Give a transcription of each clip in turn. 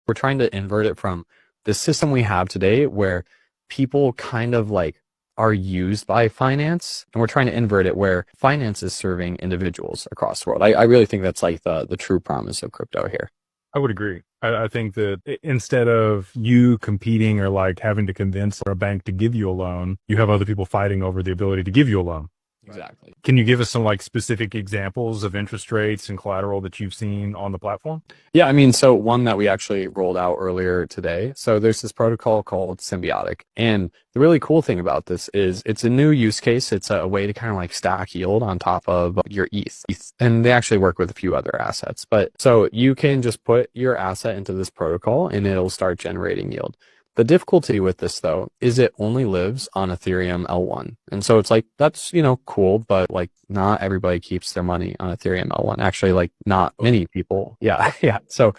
We're trying to invert it from the system we have today where people kind of like are used by finance, and we're trying to invert it where finance is serving individuals across the world. I really think that's like the true promise of crypto here. I would agree. I think that instead of you competing or like having to convince a bank to give you a loan, you have other people fighting over the ability to give you a loan. Exactly. Can you give us some like specific examples of interest rates and collateral that you've seen on the platform? Yeah, I mean, so one that we actually rolled out earlier today. So there's this protocol called Symbiotic. And the really cool thing about this is it's a new use case. It's a way to kind of like stack yield on top of your ETH. And they actually work with a few other assets. But so you can just put your asset into this protocol and it'll start generating yield. The difficulty with this though is it only lives on Ethereum L1. And so it's like, that's, cool, but like not everybody keeps their money on Ethereum L1. Actually, like not many people. Yeah. Yeah. So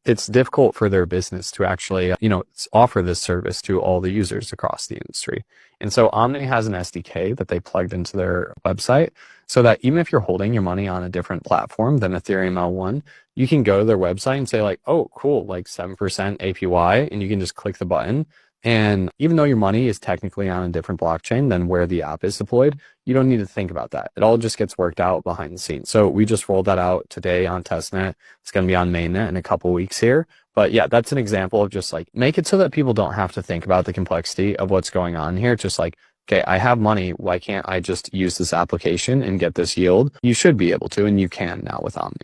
it's difficult for their business to actually, offer this service to all the users across the industry. And so Omni has an SDK that they plugged into their website so that even if you're holding your money on a different platform than Ethereum L1, you can go to their website and say like, oh, cool, like 7% APY, and you can just click the button. And even though your money is technically on a different blockchain than where the app is deployed, you don't need to think about that. It all just gets worked out behind the scenes. So we just rolled that out today on testnet. It's going to be on mainnet in a couple weeks here. But yeah, that's an example of just like make it so that people don't have to think about the complexity of what's going on here. Just like, okay, I have money. Why can't I just use this application and get this yield? You should be able to, and you can now with Omni.